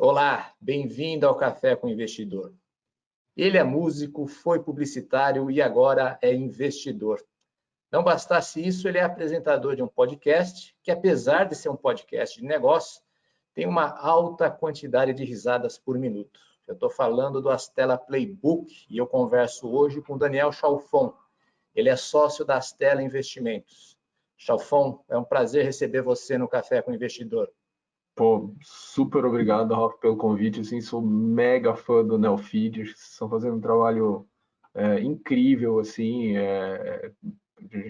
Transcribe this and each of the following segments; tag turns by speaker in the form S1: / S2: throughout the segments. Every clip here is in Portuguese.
S1: Olá, bem-vindo ao Café com o Investidor. Ele é músico, foi publicitário e agora é investidor. Não bastasse isso, ele é apresentador de um podcast que, apesar de ser um podcast de negócio, tem uma alta quantidade de risadas por minuto. Eu estou falando do Astela Playbook e eu converso hoje com Daniel Chalfon. Ele é sócio da Astela Investimentos. Chalfon, é um prazer receber você no Café com o Investidor.
S2: Pô, super obrigado, Rafa, pelo convite. Assim, sou mega fã do Neofeed. Estão fazendo um trabalho incrível, assim. A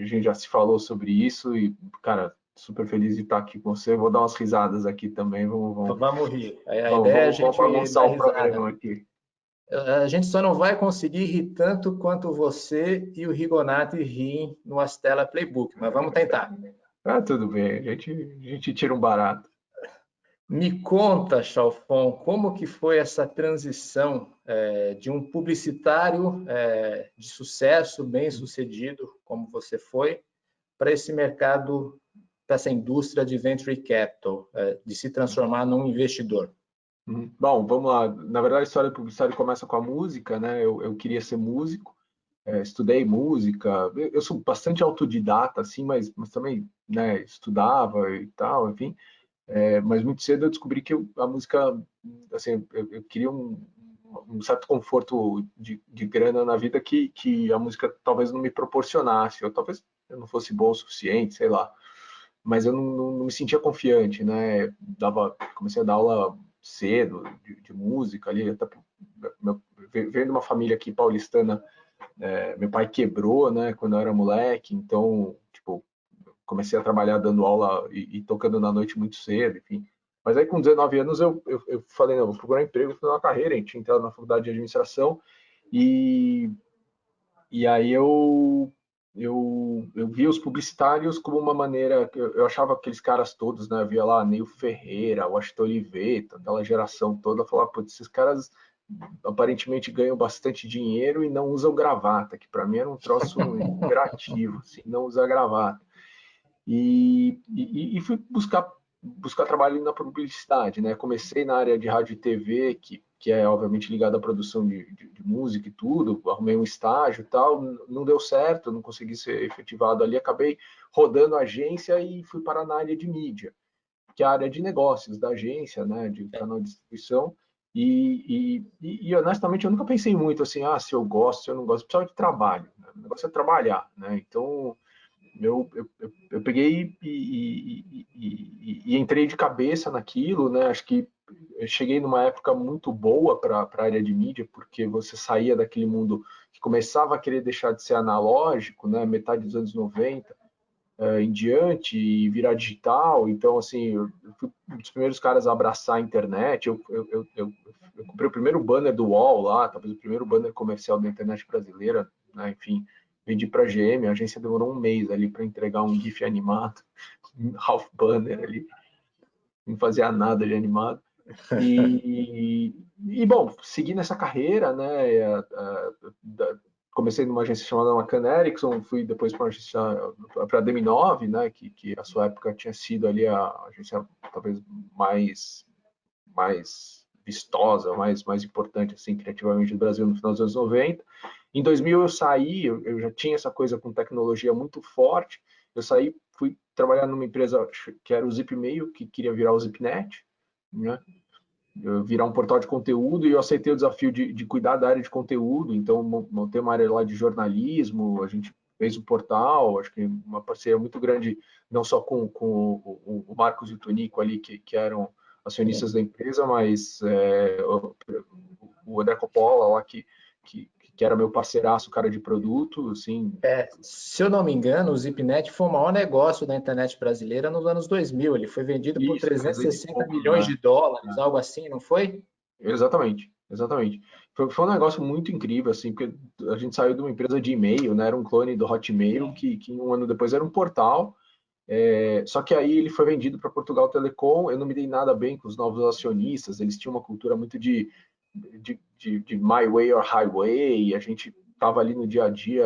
S2: gente já se falou sobre isso e, cara, super feliz de estar aqui com você. Vou dar umas risadas aqui também.
S1: Vamos rir. A
S2: Vamos,
S1: ideia é a
S2: vamos, vamos
S1: gente
S2: bagunçar
S1: dar
S2: o
S1: risada.
S2: programa aqui.
S1: A gente só não vai conseguir rir tanto quanto você e o Rigonati riem no Astela Playbook, mas vamos tentar.
S2: Ah, tudo bem, a gente tira um barato.
S1: Me conta, Chalfon, como que foi essa transição de um publicitário de sucesso, bem-sucedido, como você foi, para esse mercado, para essa indústria de venture capital, de se transformar num investidor?
S2: Bom, vamos lá. Na verdade, a história do publicitário começa com a música, né? Eu queria ser músico. Estudei música, eu sou bastante autodidata, assim, mas também, né, estudava e tal, enfim. Mas muito cedo eu descobri que a música, assim, eu queria um certo conforto de grana na vida que a música talvez não me proporcionasse, ou talvez eu não fosse bom o suficiente, sei lá. Mas eu não me sentia confiante, né? Comecei a dar aula cedo de música ali, até vendo uma família aqui paulistana. Meu pai quebrou, né, quando eu era moleque, então, tipo, comecei a trabalhar dando aula e tocando na noite muito cedo, enfim. Mas aí com 19 anos eu falei, não, vou procurar emprego, vou fazer uma carreira, a gente tinha entrado na faculdade de administração e, e aí eu via os publicitários como uma maneira, eu achava aqueles caras todos, né, eu via lá Neil Ferreira, Washington Oliveto, aquela geração toda, eu falava, putz, esses caras aparentemente ganham bastante dinheiro e não usam gravata, que para mim era um troço imperativo, assim, não usar gravata. E fui buscar trabalho na publicidade, né? Comecei na área de rádio e TV, que é obviamente ligada à produção de música e tudo, arrumei um estágio e tal, não deu certo, não consegui ser efetivado ali, acabei rodando a agência e fui para na área de mídia, que é a área de negócios da agência, né, de canal de distribuição. E honestamente eu nunca pensei muito assim, se eu gosto, se eu não gosto, precisava de trabalho, né? O negócio é trabalhar, né? Então eu peguei e entrei de cabeça naquilo, né? Acho que eu cheguei numa época muito boa para a área de mídia, porque você saía daquele mundo que começava a querer deixar de ser analógico, né? Metade dos anos 90 em diante e virar digital. Então, assim, eu fui um dos primeiros caras a abraçar a internet. Eu comprei o primeiro banner do UOL lá, talvez o primeiro banner comercial da internet brasileira, né? Enfim, vendi para a GM, a agência demorou um mês ali para entregar um GIF animado, um half banner ali, não fazia nada de animado. Bom, segui nessa carreira, né? Comecei numa agência chamada McCann Erickson, fui depois para uma agência para a DM9, né? Que a sua época tinha sido ali a agência talvez mais vistosa, mais importante assim criativamente do Brasil no final dos anos 90. Em 2000 eu saí, eu já tinha essa coisa com tecnologia muito forte. Eu saí, fui trabalhar numa empresa que era o Zipmail, que queria virar o Zipnet, né? Virar um portal de conteúdo e eu aceitei o desafio de cuidar da área de conteúdo, então montei uma área lá de jornalismo, a gente fez o portal, acho que uma parceria muito grande, não só com o Marcos e o Tonico ali, que eram acionistas da empresa, mas o André Coppola lá, que era meu parceiraço, cara de produto, assim.
S1: Se eu não me engano, o Zipnet foi o maior negócio da internet brasileira nos anos 2000. Ele foi vendido por
S2: Isso, 300 e
S1: 360
S2: poucos,
S1: milhões
S2: né?
S1: de dólares, algo assim, não foi?
S2: Exatamente, exatamente. Foi um negócio muito incrível, assim, porque a gente saiu de uma empresa de e-mail, né? Era um clone do Hotmail, que um ano depois era um portal. Só que aí ele foi vendido para Portugal Telecom. Eu não me dei nada bem com os novos acionistas. Eles tinham uma cultura muito de my way or highway. E a gente estava ali no dia a dia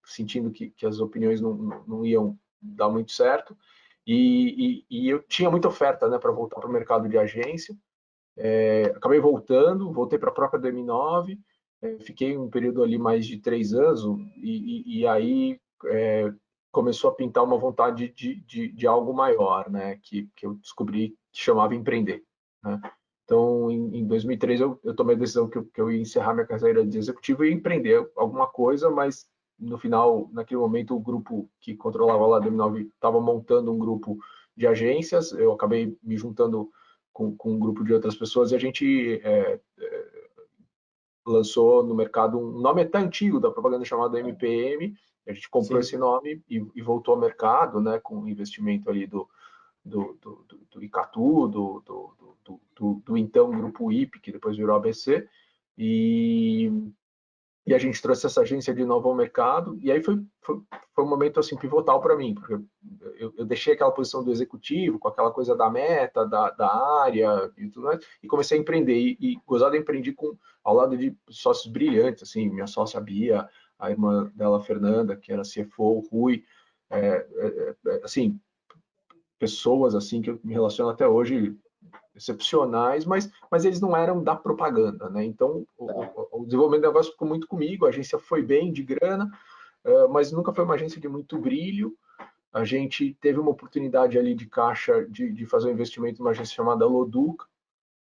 S2: sentindo que as opiniões não iam dar muito certo. E eu tinha muita oferta, né, para voltar para o mercado de agência. Acabei voltei para a própria DM9, fiquei um período ali mais de 3 anos, e aí começou a pintar uma vontade de algo maior, né? Que eu descobri que chamava empreender, né? Então, em 2003, eu tomei a decisão que eu ia encerrar minha carreira de executivo e empreender alguma coisa, mas no final, naquele momento, o grupo que controlava lá a DM9 estava montando um grupo de agências, eu acabei me juntando com um grupo de outras pessoas, e a gente lançou no mercado um nome até antigo da propaganda chamado MPM. A gente comprou
S1: Sim.
S2: esse nome e voltou ao mercado, né, com o investimento ali do Icatu, do então Grupo IP, que depois virou ABC, e e a gente trouxe essa agência de novo ao mercado, e aí foi um momento assim pivotal para mim, porque eu deixei aquela posição do executivo, com aquela coisa da meta, da área e tudo mais, e comecei a empreender, e gozado empreendi ao lado de sócios brilhantes, assim, minha sócia Bia, a irmã dela, Fernanda, que era CFO, o Rui, assim, pessoas assim que eu me relaciono até hoje, excepcionais, mas eles não eram da propaganda, né? Então,
S1: Tá.
S2: o desenvolvimento do negócio ficou muito comigo, a agência foi bem de grana, mas nunca foi uma agência de muito brilho. A gente teve uma oportunidade ali de caixa de fazer um investimento numa agência chamada Loduca,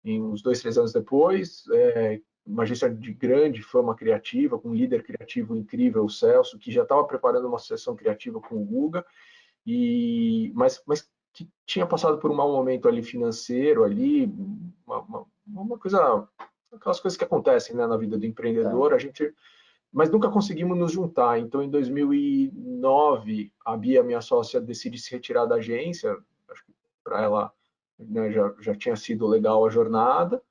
S2: em uns 2, 3 anos depois, uma agência de grande fama criativa, com um líder criativo incrível, o Celso, que já estava preparando uma sessão criativa com o Guga, mas que tinha passado por um mau momento ali financeiro, ali, uma coisa, aquelas coisas que acontecem, né, na vida do
S1: Tá.
S2: empreendedor, mas nunca conseguimos nos juntar. Então, em 2009, a Bia, minha sócia, decide se retirar da agência, acho que para ela, né, já tinha sido legal a jornada,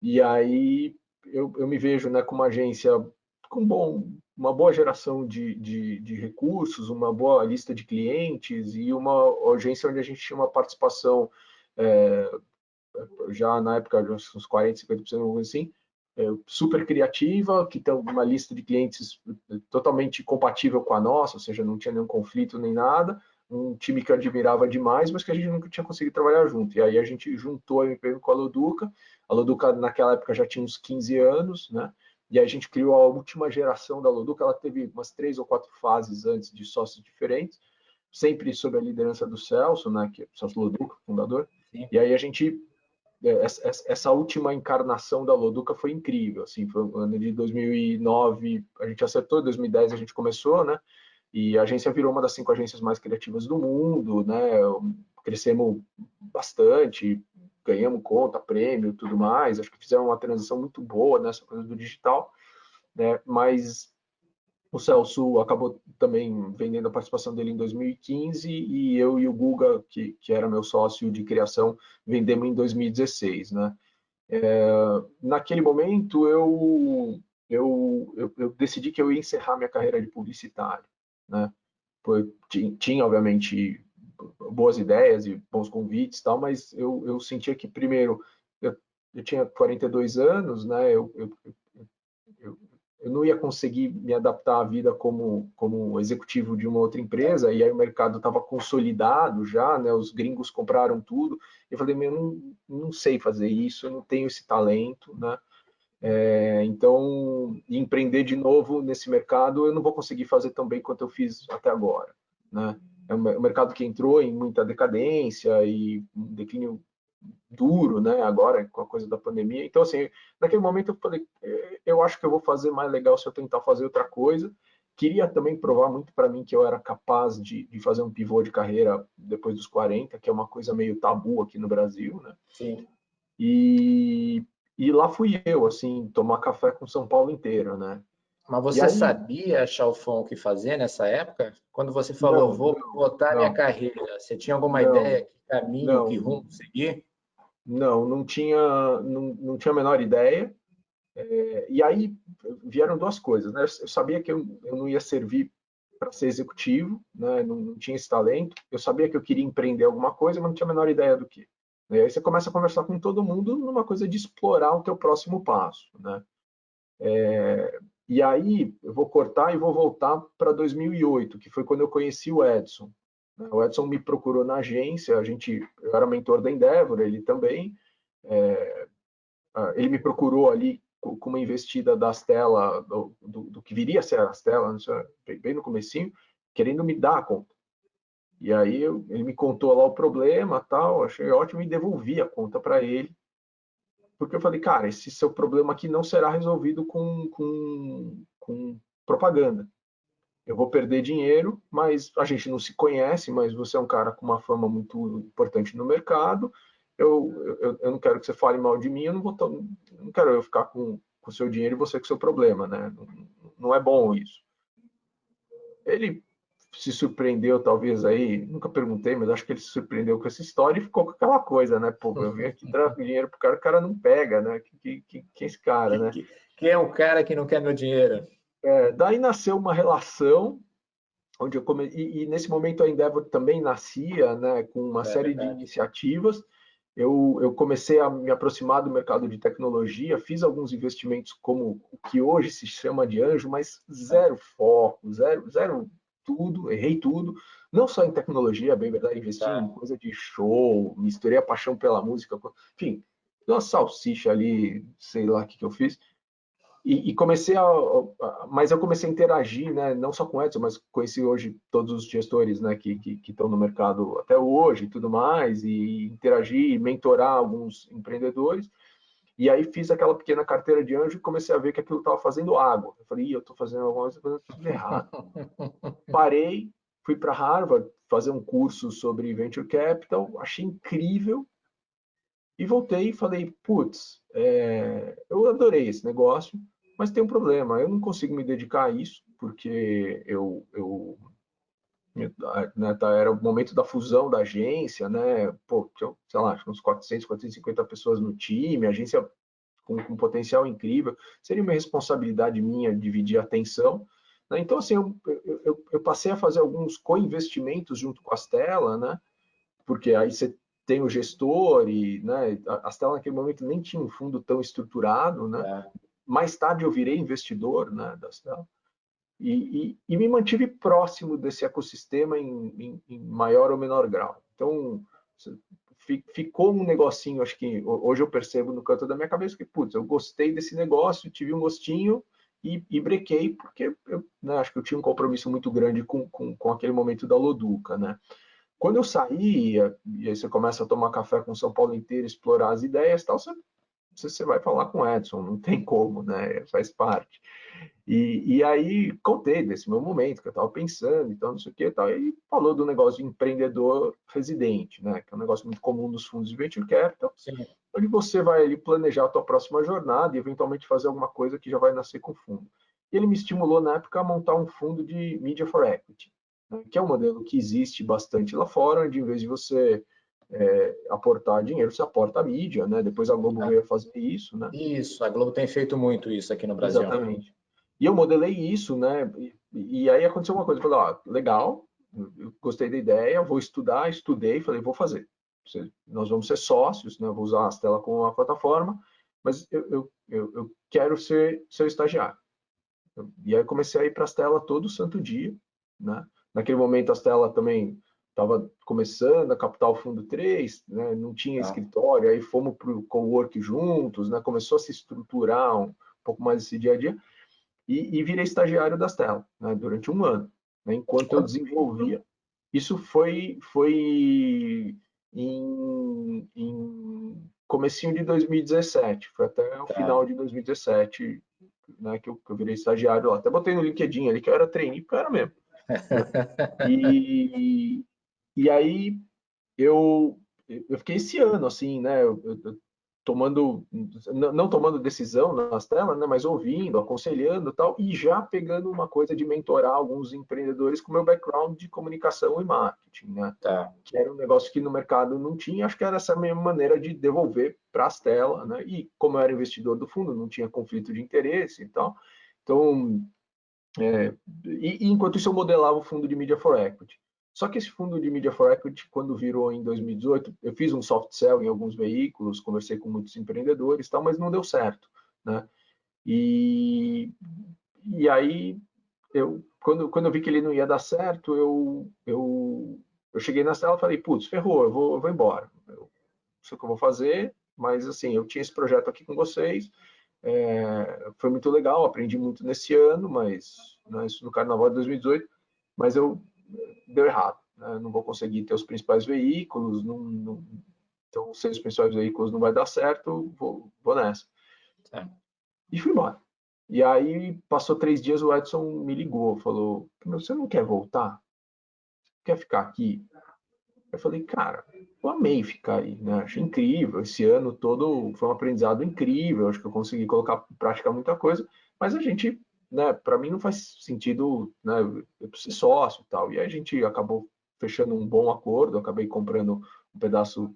S2: e aí eu me vejo, né, com uma agência com uma boa geração de recursos, uma boa lista de clientes e uma agência onde a gente tinha uma participação é, já na época de uns 40, 50%, algo assim, super criativa, que tem uma lista de clientes totalmente compatível com a nossa, ou seja, não tinha nenhum conflito nem nada, um time que eu admirava demais, mas que a gente nunca tinha conseguido trabalhar junto. E aí a gente juntou a MPM com a Loduca naquela época já tinha uns 15 anos, né? E aí a gente criou a última geração da Loduca, ela teve umas 3 ou 4 fases antes de sócios diferentes, sempre sob a liderança do Celso, né, que é o Celso Loduca, fundador.
S1: Sim.
S2: E aí a gente essa última encarnação da Loduca foi incrível, assim, foi o ano de 2009, a gente acertou, 2010 a gente começou, né, e a agência virou uma das 5 agências mais criativas do mundo, né, crescemos bastante, ganhamos conta, prêmio, tudo mais, acho que fizemos uma transição muito boa nessa coisa do digital, né, mas o Celso acabou também vendendo a participação dele em 2015 e eu e o Guga, que era meu sócio de criação, vendemos em 2016, né? Naquele momento eu decidi que eu ia encerrar minha carreira de publicitário, né? Tinha obviamente boas ideias e bons convites e tal, mas eu sentia que primeiro eu, eu tinha 42 anos, né? Eu, eu não ia conseguir me adaptar à vida como executivo de uma outra empresa, e aí o mercado estava consolidado já, né? Os gringos compraram tudo. Eu falei, meu, eu não sei fazer isso, eu não tenho esse talento, né? Então, empreender de novo nesse mercado, eu não vou conseguir fazer tão bem quanto eu fiz até agora, né? É um mercado que entrou em muita decadência e um declínio duro, né? Agora com a coisa da pandemia. Então, assim, naquele momento eu falei, eu acho que eu vou fazer mais legal se eu tentar fazer outra coisa. Queria também provar muito para mim que eu era capaz de fazer um pivô de carreira depois dos 40, que é uma coisa meio tabu aqui no Brasil, né?
S1: Sim.
S2: E, e lá fui eu, assim, tomar café com São Paulo inteiro, né?
S1: Mas
S2: E
S1: você
S2: aí,
S1: sabia, Chalfon, o que fazer nessa época? Quando você falou,
S2: não,
S1: vou botar minha
S2: não,
S1: carreira, você tinha alguma
S2: não,
S1: ideia, que caminho, que
S2: não,
S1: rumo seguir?
S2: não tinha, não tinha a menor ideia. E aí vieram duas coisas, né? Eu sabia que eu não ia servir para ser executivo, né? Não tinha esse talento. Eu sabia que eu queria empreender alguma coisa, mas não tinha a menor ideia do que. E aí você começa a conversar com todo mundo numa coisa de explorar o teu próximo passo, né? E aí eu vou cortar e vou voltar para 2008, que foi quando eu conheci o Edson. O Edson me procurou na agência, eu era mentor da Endeavor, ele também. ele me procurou ali com uma investida da Astela, do que viria a ser a Astela, bem no comecinho, querendo me dar a conta. E aí ele me contou lá o problema, tal, achei ótimo e devolvi a conta para ele, porque eu falei, cara, esse seu problema aqui não será resolvido com propaganda. Eu vou perder dinheiro, mas a gente não se conhece, mas você é um cara com uma fama muito importante no mercado. Eu não quero que você fale mal de mim, eu não quero eu ficar com o seu dinheiro e você com o seu problema, né? Não é bom isso. Ele se surpreendeu, talvez aí, nunca perguntei, mas acho que ele se surpreendeu com essa história e ficou com aquela coisa, né? Pô, eu vim aqui dar dinheiro pro cara, o cara não pega, né? Que é esse cara, né?
S1: Que é um cara que não quer meu dinheiro.
S2: Daí nasceu uma relação onde e nesse momento a Endeavor também nascia, né, com uma série de iniciativas. Eu comecei a me aproximar do mercado de tecnologia, fiz alguns investimentos como o que hoje se chama de anjo, mas zero foco, zero tudo, errei tudo. Não só em tecnologia, bem verdade, investi em coisa de show, misturei a paixão pela música, enfim, uma salsicha ali, sei lá o que eu fiz. E comecei mas eu comecei a interagir, né, não só com o Edson, mas conheci hoje todos os gestores, né, que estão no mercado até hoje e tudo mais, e interagir, e mentorar alguns empreendedores. E aí fiz aquela pequena carteira de anjo e comecei a ver que aquilo estava fazendo água. Eu falei, eu estou fazendo alguma coisa, fazendo tudo errado. Parei, fui para Harvard fazer um curso sobre Venture Capital, achei incrível, e voltei e falei, putz, eu adorei esse negócio, mas tem um problema, eu não consigo me dedicar a isso, porque era o momento da fusão da agência, né? Pô, tinha, sei lá, uns 400, 450 pessoas no time, agência com potencial incrível, seria uma responsabilidade minha dividir a atenção, né? Então, assim, eu passei a fazer alguns co-investimentos junto com a Stella, né? Porque aí você tem o gestor e, né, a Stella naquele momento nem tinha um fundo tão estruturado, né? Mais tarde eu virei investidor, né, da Stella e me mantive próximo desse ecossistema em maior ou menor grau. Então ficou um negocinho, acho que hoje eu percebo no canto da minha cabeça que, putz, eu gostei desse negócio, tive um gostinho e brequei, porque né, acho que eu tinha um compromisso muito grande com aquele momento da Loduca, né? Quando eu saí, e aí você começa a tomar café com São Paulo inteiro, explorar as ideias, tal, você vai falar com o Edson, não tem como, né? Faz parte. E aí contei desse meu momento que eu estava pensando, então não sei o que, tal, e falou do negócio de empreendedor residente, né? Que é um negócio muito comum nos fundos de venture capital,
S1: Sim.
S2: onde você vai ali planejar a tua próxima jornada e eventualmente fazer alguma coisa que já vai nascer com o fundo. E ele me estimulou na época a montar um fundo de Media for Equity, né? Que é um modelo que existe bastante lá fora, onde em vez de você aportar dinheiro, você aporta a mídia, né? Depois a Globo veio a fazer isso, né?
S1: Isso, a Globo tem feito muito isso aqui no Brasil.
S2: Exatamente. E eu modelei isso, né? E aí aconteceu uma coisa, eu falei, legal, eu gostei da ideia, vou estudar, estudei, falei, vou fazer. Nós vamos ser sócios, né? Eu vou usar a Stella como uma plataforma, mas eu quero ser seu estagiário. E aí comecei a ir para a Stella todo santo dia, né? Naquele momento a Stella também estava começando a captar o fundo 3, né? Não tinha escritório, aí fomos para o cowork juntos, né? Começou a se estruturar um pouco mais esse dia a dia e virei estagiário da Stella, né? Durante um ano, né? Enquanto eu desenvolvia. Isso foi em comecinho de 2017, foi até o final de 2017, né, que eu virei estagiário lá. Até botei no LinkedIn ali que eu era trainee, porque eu era mesmo. Né? E, e aí eu fiquei esse ano, assim, né, tomando, não tomando decisão nas telas, né, mas ouvindo, aconselhando e tal, e já pegando uma coisa de mentorar alguns empreendedores com meu background de comunicação e marketing, né? Que era um negócio que no mercado não tinha, acho que era essa mesma maneira de devolver para as telas, né? E como eu era investidor do fundo, não tinha conflito de interesse e tal. Então, e enquanto isso eu modelava o fundo de Media for Equity. Só que esse fundo de Media for Equity, quando virou em 2018, eu fiz um soft sell em alguns veículos, conversei com muitos empreendedores, tal, mas não deu certo, né? E aí, quando eu vi que ele não ia dar certo, eu cheguei na sala e falei, putz, ferrou, eu vou embora. Eu sei o que eu vou fazer, mas assim, eu tinha esse projeto aqui com vocês, foi muito legal, aprendi muito nesse ano, mas né, isso no Carnaval de 2018, mas deu errado, né? Não vou conseguir ter os principais veículos, então sem os principais veículos não vai dar certo, vou nessa.
S1: Tá.
S2: E fui embora. E aí, passou 3 dias, o Edson me ligou, falou, você não quer voltar? Quer ficar aqui? Eu falei, cara, eu amei ficar aí, né? Achei incrível. Esse ano todo foi um aprendizado incrível. Acho que eu consegui colocar em prática muita coisa, mas a gente, né, para mim não faz sentido, né, eu ser sócio e tal. E aí a gente acabou fechando um bom acordo, eu acabei comprando um pedaço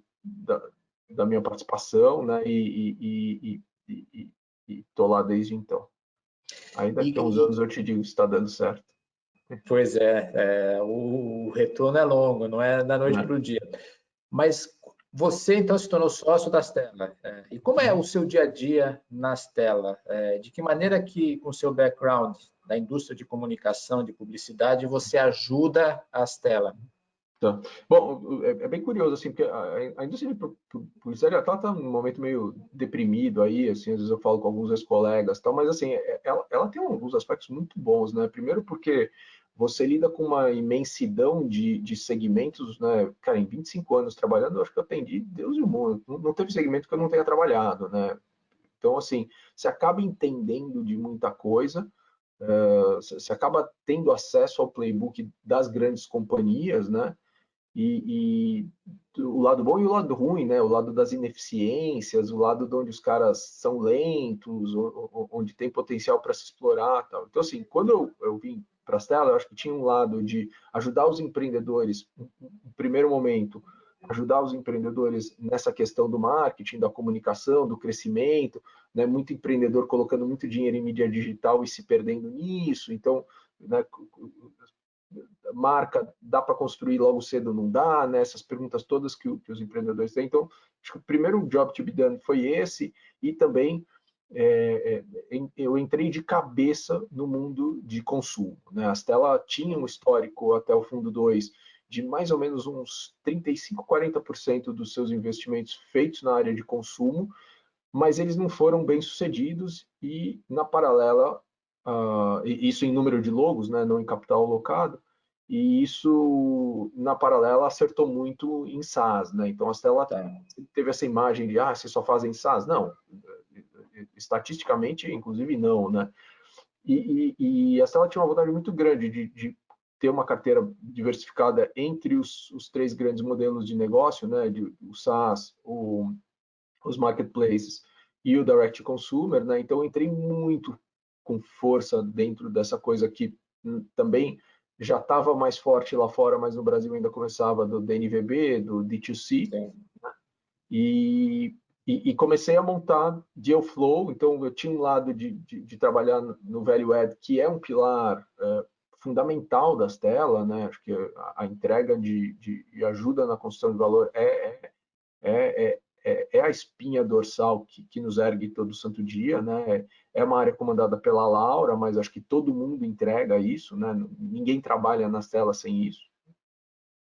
S2: da minha participação, né, e tô lá desde então. Aí daqui a uns
S1: E,
S2: anos eu te digo se está dando certo.
S1: pois o retorno é longo, não é da noite
S2: Né?
S1: para o dia. Mas você então se tornou sócio das telas. E como é o seu dia a dia nas telas? De que maneira que, com o seu background da indústria de comunicação, de publicidade, você ajuda as telas?
S2: Tá. Bom, é bem curioso, assim, porque a indústria de publicidade está num momento meio deprimido aí, assim, às vezes eu falo com alguns ex-colegas e tal, mas, assim, ela tem alguns aspectos muito bons, né? Primeiro porque você lida com uma imensidão de segmentos, né? Cara, em 25 anos trabalhando, eu acho que eu atendi Deus e o mundo. Não teve segmento que eu não tenha trabalhado, né? Então, assim, você acaba entendendo de muita coisa, você acaba tendo acesso ao playbook das grandes companhias, né? E o lado bom e o lado ruim, né? O lado das ineficiências, o lado de onde os caras são lentos, onde tem potencial para se explorar, tal. Então, assim, quando eu vim para a Stella, eu acho que tinha um lado de ajudar os empreendedores, no primeiro momento, ajudar os empreendedores nessa questão do marketing, da comunicação, do crescimento, né? Muito empreendedor colocando muito dinheiro em mídia digital e se perdendo nisso. Então, né, marca dá para construir logo cedo, não dá, né? Essas perguntas todas que os empreendedores têm. Então, acho que o primeiro job to be done foi esse, e também eu entrei de cabeça no mundo de consumo, né? A Stella tinha um histórico até o fundo 2 de mais ou menos uns 35, 40% dos seus investimentos feitos na área de consumo, mas eles não foram bem sucedidos e, na paralela, isso em número de logos, né, não em capital alocado, e isso, na paralela, acertou muito em SaaS, né? Então, a Stella
S1: Tá.
S2: teve essa imagem de, vocês só fazem SaaS? Não, estatisticamente, inclusive, não, né? E a Stella tinha uma vontade muito grande de ter uma carteira diversificada entre os três grandes modelos de negócio, né? O SaaS, os marketplaces e o direct consumer, né? Então, eu entrei muito com força dentro dessa coisa que também já estava mais forte lá fora, mas no Brasil ainda começava do DNVB, do D2C,
S1: Sim.
S2: e, comecei a montar deal flow. Então, eu tinha um lado de trabalhar no value add, que é um pilar fundamental das telas, né? Acho que a entrega de ajuda na construção de valor é, é a espinha dorsal que nos ergue todo santo dia, né? É uma área comandada pela Laura, mas acho que todo mundo entrega isso, né? Ninguém trabalha nas telas sem isso.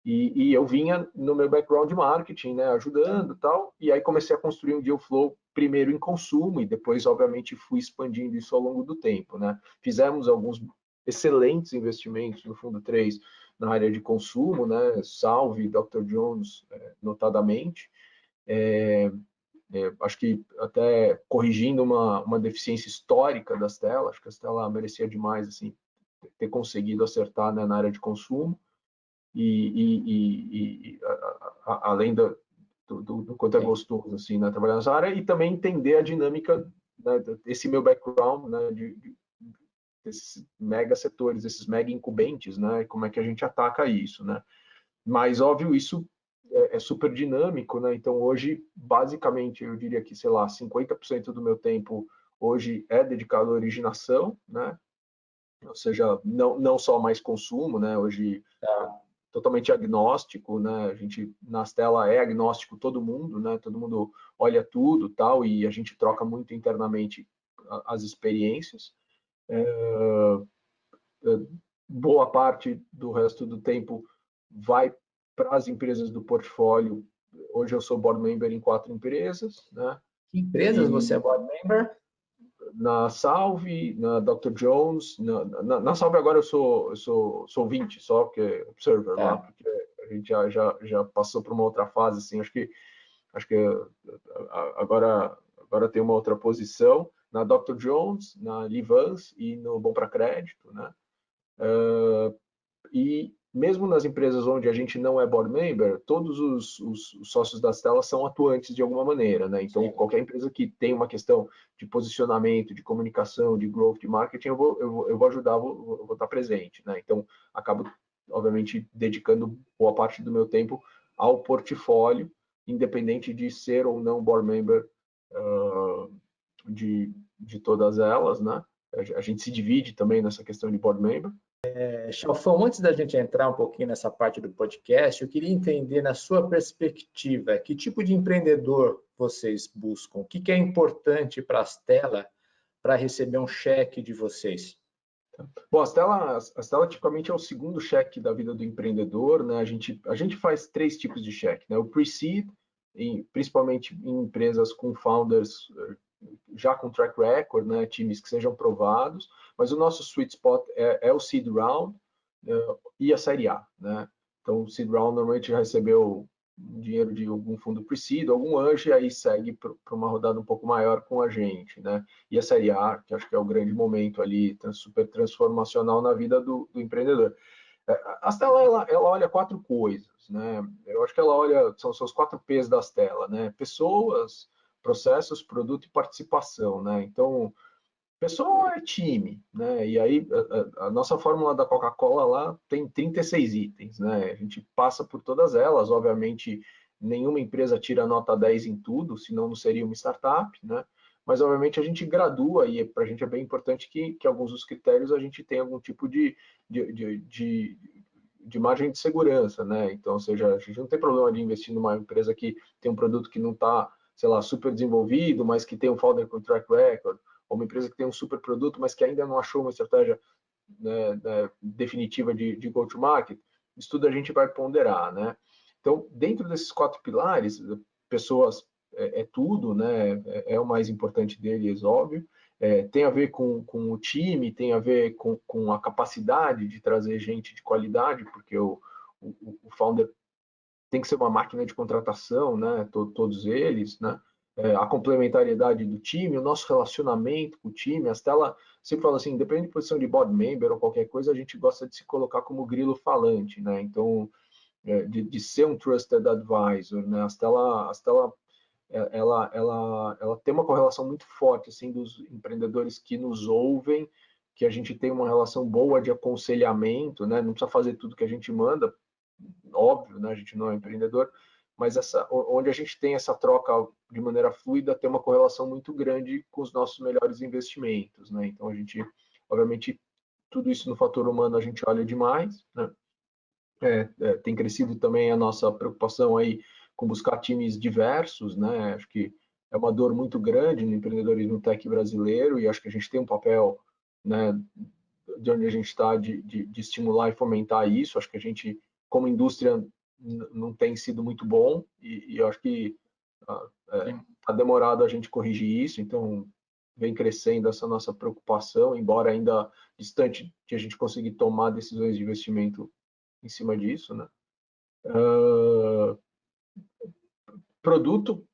S2: E eu vinha no meu background de marketing, né, ajudando e tal, e aí comecei a construir um deal flow primeiro em consumo e depois, obviamente, fui expandindo isso ao longo do tempo, né? Fizemos alguns excelentes investimentos no Fundo 3 na área de consumo, né? Salve, Dr. Jones, notadamente. Acho que até corrigindo uma deficiência histórica das telas, acho que a Stella merecia demais assim, ter conseguido acertar, né, na área de consumo além do quanto é
S1: Sim.
S2: gostoso assim, né, trabalhar nessa área e também entender a dinâmica, né, desse meu background, né, desses mega setores, esses mega incumbentes, né, como é que a gente ataca isso, né? Mas óbvio isso é super dinâmico, né? Então hoje basicamente eu diria que, sei lá, 50% do meu tempo hoje é dedicado à originação, né? Ou seja, não só mais consumo, né? Hoje
S1: Tá.
S2: totalmente agnóstico, né? A gente na Stella é agnóstico todo mundo, né? Todo mundo olha tudo, tal, e a gente troca muito internamente as experiências. Boa parte do resto do tempo vai para as empresas do portfólio hoje eu sou board member em 4 empresas, né?
S1: Que empresas você é board member?
S2: Na Salve, na Dr. Jones, na Salve agora eu sou ouvinte, só que é observer lá, porque a gente já passou por uma outra fase, assim, acho que agora tem uma outra posição na Dr. Jones, na Livans e no Bom para Crédito, né? E mesmo nas empresas onde a gente não é board member, todos os sócios das telas são atuantes de alguma maneira, né? Então,
S1: Sim.
S2: qualquer empresa que tem uma questão de posicionamento, de comunicação, de growth, de marketing, eu vou ajudar, vou estar presente, né? Então, acabo, obviamente, dedicando boa parte do meu tempo ao portfólio, independente de ser ou não board member de todas elas, né? A gente se divide também nessa questão de board member.
S1: Chalfão, antes da gente entrar um pouquinho nessa parte do podcast, eu queria entender, na sua perspectiva, que tipo de empreendedor vocês buscam? O que é importante para a Astela para receber um cheque de vocês?
S2: Bom, a Stella tipicamente é o segundo cheque da vida do empreendedor, né? A gente faz 3 tipos de cheque, né? O pre-seed, principalmente em empresas com founders já com track record, né? Times que sejam provados, mas o nosso sweet spot é o seed round e a série A, né? Então, o seed round normalmente já recebeu dinheiro de algum fundo pre-seed, algum anjo, e aí segue para uma rodada um pouco maior com a gente, né? E a série A, que acho que é o grande momento ali, super transformacional na vida do empreendedor. A Stella, ela olha 4 coisas, né? Eu acho que ela olha, são os 4 P's da Stella, né? Pessoas, processos, produto e participação, né? Então, pessoa é time, né? E aí a nossa fórmula da Coca-Cola lá tem 36 itens, né? A gente passa por todas elas, obviamente nenhuma empresa tira nota 10 em tudo, senão não seria uma startup, né? Mas obviamente a gente gradua e para a gente é bem importante que alguns dos critérios a gente tenha algum tipo de, de, de, de margem de segurança, né? Então, ou seja, a gente não tem problema de investir numa empresa que tem um produto que não está, sei lá, super desenvolvido, mas que tem um founder com track record, ou uma empresa que tem um super produto, mas que ainda não achou uma estratégia, né, definitiva de go-to-market, isso tudo a gente vai ponderar, né? Então, dentro desses 4 pilares, pessoas é tudo, né? É o mais importante deles, óbvio. Tem a ver com o time, tem a ver com a capacidade de trazer gente de qualidade, porque o founder tem que ser uma máquina de contratação, né? Todos eles, né? A complementariedade do time, o nosso relacionamento com o time, a Stella sempre fala assim, independente de posição de board member ou qualquer coisa, a gente gosta de se colocar como grilo falante, né? Então, de ser um trusted advisor, né? A Stella ela tem uma correlação muito forte assim dos empreendedores que nos ouvem, que a gente tem uma relação boa de aconselhamento, né? Não precisa fazer tudo que a gente manda, óbvio, né? A gente não é empreendedor, mas onde a gente tem essa troca de maneira fluida, tem uma correlação muito grande com os nossos melhores investimentos, né? Então a gente, obviamente, tudo isso no fator humano a gente olha demais, né? Tem crescido também a nossa preocupação aí com buscar times diversos, né? Acho que é uma dor muito grande no empreendedorismo tech brasileiro e acho que a gente tem um papel, né, de onde a gente está de estimular e fomentar isso. Acho que a gente, como indústria, não tem sido muito bom e eu acho que está demorado a gente corrigir isso, então vem crescendo essa nossa preocupação, embora ainda distante de a gente conseguir tomar decisões de investimento em cima disso, né? Produto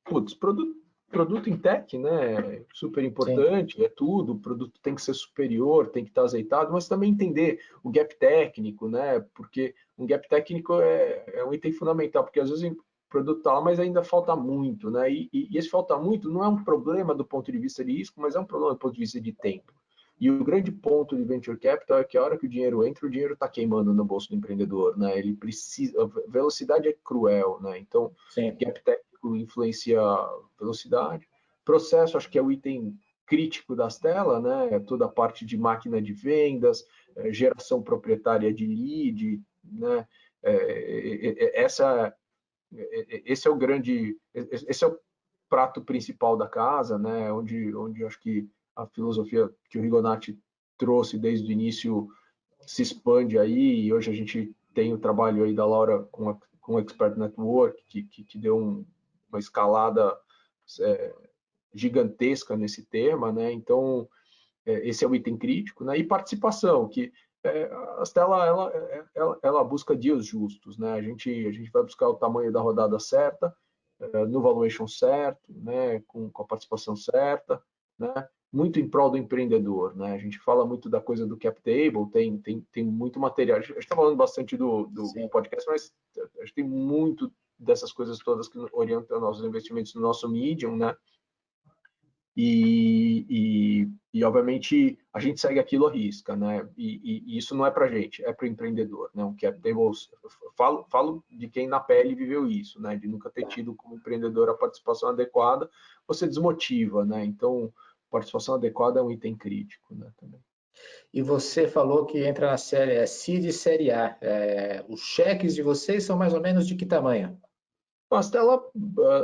S2: em tech, né? Super
S1: Sim.
S2: importante, é tudo. O produto tem que ser superior, tem que estar azeitado, mas também entender o gap técnico, né? Porque um gap técnico é um item fundamental, porque às vezes o produto está lá, mas ainda falta muito, né? E esse falta muito não é um problema do ponto de vista de risco, mas é um problema do ponto de vista de tempo. E o grande ponto de venture capital é que a hora que o dinheiro entra, o dinheiro está queimando no bolso do empreendedor, né? Ele precisa, a velocidade é cruel, né? Então,
S1: Sim.
S2: gap técnico influencia a velocidade. Processo, acho que é o item crítico das telas, né? Toda a parte de máquina de vendas, geração proprietária de lead, né? Esse é o grande, esse é o prato principal da casa, né? Onde acho que a filosofia que o Rigonati trouxe desde o início se expande aí, e hoje a gente tem o trabalho aí da Laura com com o Expert Network, que deu uma escalada gigantesca nesse tema, né? Então, esse é o item crítico, né? E participação, que a Stella ela busca dias justos, né? A gente vai buscar o tamanho da rodada certa, no valuation certo, né? Com a participação certa, né? Muito em prol do empreendedor, né? A gente fala muito da coisa do cap table, tem muito material. A gente está falando bastante do podcast, mas a gente tem muito dessas coisas todas que orientam nossos investimentos no nosso Medium, né? E obviamente a gente segue aquilo à risca, né? E isso não é para a gente, é para o empreendedor, né? O cap table, falo de quem na pele viveu isso, né? De nunca ter tido como empreendedor a participação adequada, você desmotiva, né? Então, participação adequada é um item crítico, né? Também.
S1: E você falou que entra na série Seed e série A. Os cheques de vocês são mais ou menos de que tamanho?
S2: Pastela,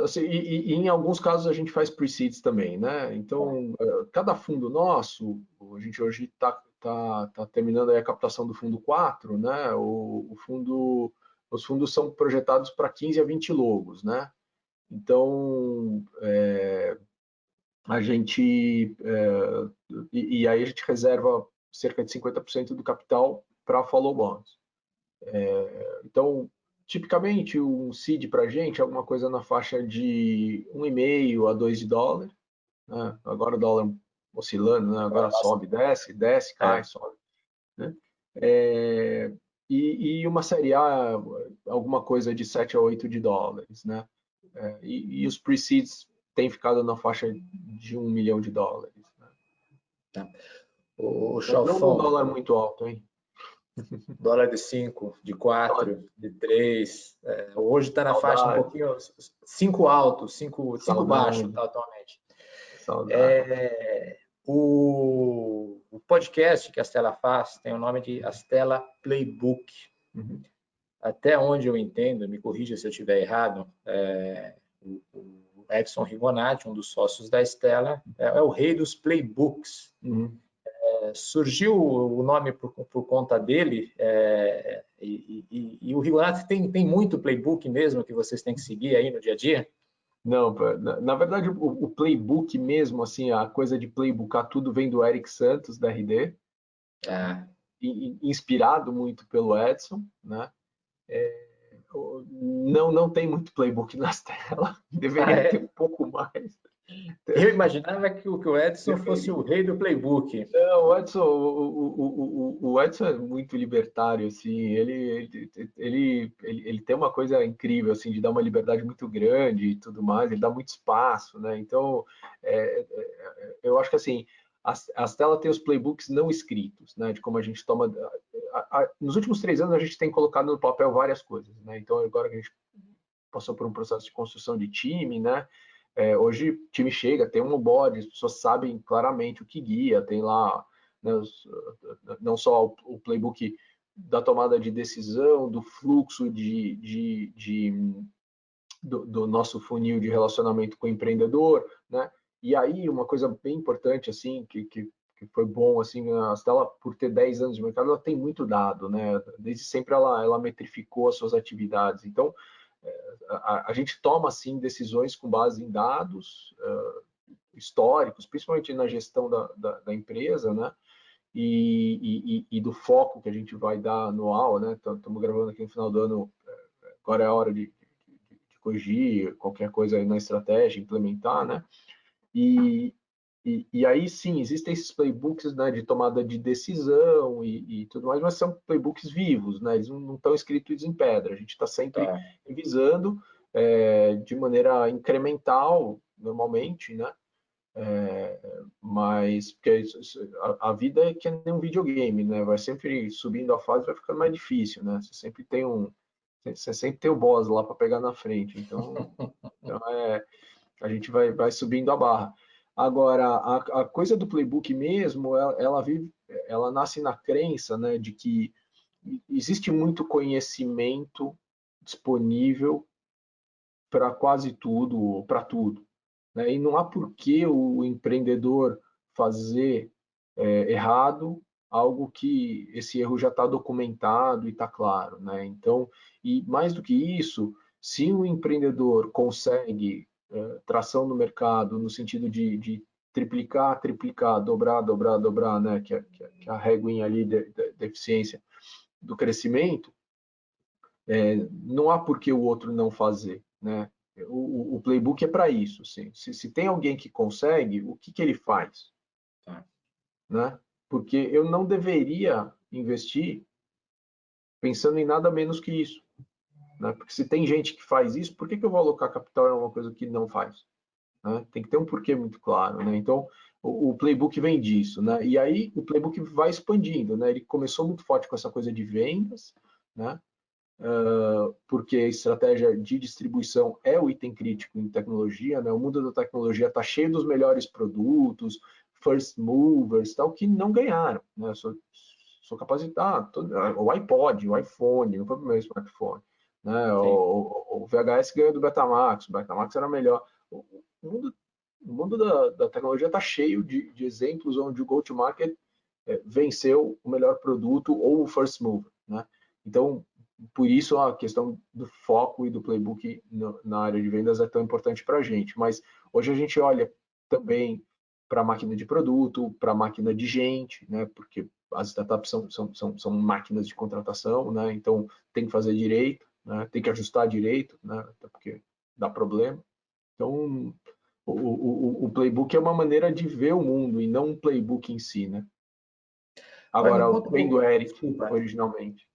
S2: assim, e em alguns casos a gente faz pre-seeds também, né? Então, cada fundo nosso, a gente hoje tá terminando aí a captação do fundo 4, né? Os fundos são projetados para 15 a 20 logos, né? Então, a gente, e aí a gente reserva cerca de 50% do capital para follow-ons. Então, tipicamente, um seed para a gente é alguma coisa na faixa de 1,5 a 2 de dólar. Né? Agora o dólar oscilando, né? Agora sobe, desce, cai, sobe. Né? E uma série A, alguma coisa de 7 a 8 de dólares. Né? E os pre-seeds têm ficado na faixa de 1 milhão de dólares. Né?
S1: Tá. O
S2: Mas não num
S1: Chalfon,
S2: dólar muito alto, hein?
S1: dólar de 5, de 4, de 3. Hoje está na faixa um
S2: Saudade,
S1: pouquinho 5 alto, 5 baixo,
S2: saudade,
S1: tá, atualmente.
S2: saudade.
S1: O podcast que a Stella faz tem o nome de Stella Playbook.
S2: Uhum.
S1: Até onde eu entendo, me corrija se eu estiver errado, o Edson Rigonati, um dos sócios da Stella, é o rei dos playbooks.
S2: Uhum.
S1: Surgiu o nome por conta dele, e o Rigonati tem muito playbook mesmo que vocês têm que seguir aí no dia a dia?
S2: Não, na verdade, o playbook mesmo, assim, a coisa de playboocar tudo vem do Eric Santos, da RD,
S1: Ah,
S2: inspirado muito pelo Edson, né? Não tem muito playbook nas telas, deveria ter um pouco mais.
S1: Eu imaginava que o Edson fosse o rei do playbook.
S2: Não, o Edson é muito libertário, assim, ele tem uma coisa incrível, assim, de dar uma liberdade muito grande e tudo mais, ele dá muito espaço, né? Então, eu acho que, assim, a Stella tem os playbooks não escritos, né? De como a gente toma... Nos últimos 3 anos, a gente tem colocado no papel várias coisas, né? Então, agora que a gente passou por um processo de construção de time, né? Hoje o time chega, tem um board, as pessoas sabem claramente o que guia, tem lá, né, não só o playbook da tomada de decisão, do fluxo do nosso funil de relacionamento com o empreendedor, né? E aí uma coisa bem importante assim que foi bom assim, a Stella por ter 10 anos de mercado, ela tem muito dado, né? Desde sempre ela metrificou as suas atividades. Então, a gente toma assim decisões com base em dados históricos, principalmente na gestão da empresa, né? E do foco que a gente vai dar anual, né? Estamos gravando aqui no final do ano, agora é a hora de corrigir qualquer coisa aí na estratégia, implementar, né? E aí sim, existem esses playbooks, né, de tomada de decisão e tudo mais, mas são playbooks vivos, né? Eles não estão escritos em pedra. A gente está sempre
S1: Tá.
S2: revisando de maneira incremental, normalmente, né? Mas porque a vida é que nem um videogame, né? Vai sempre subindo a fase, vai ficando mais difícil, né? Você sempre tem o boss lá para pegar na frente. Então a gente vai subindo a barra. Agora, a coisa do playbook mesmo, ela nasce na crença, né, de que existe muito conhecimento disponível para quase tudo, para tudo, né? E não há por que o empreendedor fazer errado algo que esse erro já está documentado e está claro, né? Então, e mais do que isso, se um empreendedor consegue tração no mercado no sentido de triplicar, triplicar, dobrar, dobrar, dobrar, né? Que é a réguinha ali da eficiência do crescimento, não há por que o outro não fazer, né? O playbook é para isso, assim. Se tem alguém que consegue, o que ele faz?
S1: Tá.
S2: Né? Porque eu não deveria investir pensando em nada menos que isso. Né? Porque se tem gente que faz isso, por que eu vou alocar capital em uma coisa que não faz? Né? Tem que ter um porquê muito claro. Né? Então, o playbook vem disso. Né? E aí, o playbook vai expandindo. Né? Ele começou muito forte com essa coisa de vendas, né? Porque a estratégia de distribuição é o item crítico em tecnologia. Né? O mundo da tecnologia está cheio dos melhores produtos, first movers, tal, que não ganharam. Né? Sou capacitado. O iPod, o iPhone, não foi o primeiro smartphone. Né? O VHS ganhou do Betamax, o Betamax era melhor. O mundo, o mundo da tecnologia está cheio de exemplos onde o go-to-market venceu o melhor produto ou o first mover. Né? Então, por isso a questão do foco e do playbook na área de vendas é tão importante para a gente. Mas hoje a gente olha também para a máquina de produto, para a máquina de gente, né? Porque as startups são máquinas de contratação, né? Então tem que fazer direito, né? Tem que ajustar direito, né? Até porque dá problema. Então o playbook é uma maneira de ver o mundo e não um playbook em si, né?
S1: Agora me
S2: Agora,
S1: conta um
S2: vem do
S1: pouco,
S2: Eric,
S1: desculpa,
S2: originalmente.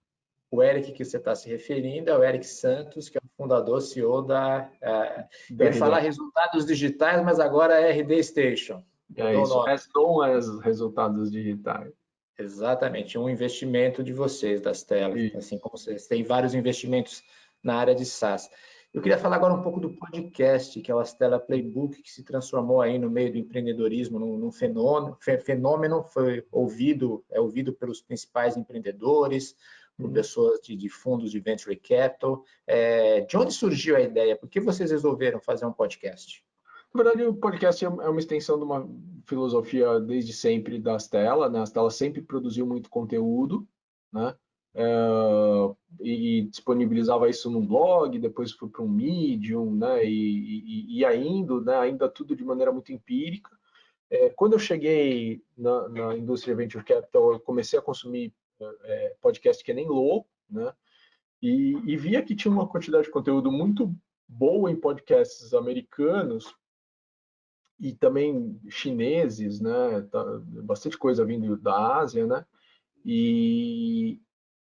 S1: o Eric que você está se referindo é o Eric Santos, que é o fundador, CEO da,
S2: Da
S1: eu ia falar
S2: RD.
S1: Resultados Digitais, mas agora é RD Station,
S2: É
S1: mudou o
S2: isso.
S1: nome.
S2: As known as resultados digitais.
S1: Exatamente, um investimento de vocês, das telas,
S2: Isso.
S1: assim como vocês têm vários investimentos na área de SaaS. Eu queria falar agora um pouco do podcast, que é o Astela Playbook, que se transformou aí no meio do empreendedorismo num fenômeno, foi ouvido, é ouvido pelos principais empreendedores, por
S2: Uhum.
S1: pessoas de fundos de venture capital. De onde surgiu a ideia? Por que vocês resolveram fazer um podcast?
S2: Na verdade, o podcast é uma extensão de uma filosofia desde sempre da Astela, né? A Astela sempre produziu muito conteúdo, né? E disponibilizava isso num blog, depois foi para um Medium, né? Ia indo, né? Ainda tudo de maneira muito empírica. Quando eu cheguei na indústria Venture Capital, eu comecei a consumir podcast que nem louco, né? E via que tinha uma quantidade de conteúdo muito boa em podcasts americanos e também chineses, né? Bastante coisa vindo da Ásia, né? E,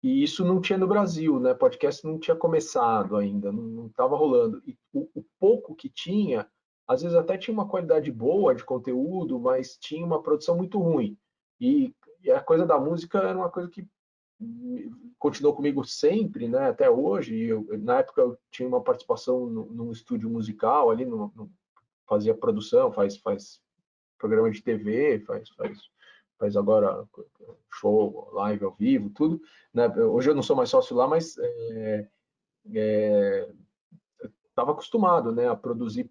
S2: e isso não tinha no Brasil, né? Podcast não tinha começado ainda, não estava rolando. E o pouco que tinha, às vezes até tinha uma qualidade boa de conteúdo, mas tinha uma produção muito ruim. E a coisa da música era uma coisa que continuou comigo sempre, né? Até hoje. Na época eu tinha uma participação num estúdio musical ali, fazia produção, faz programa de TV, faz agora show, live ao vivo, tudo. Né? Hoje eu não sou mais sócio lá, mas estava acostumado, né, a produzir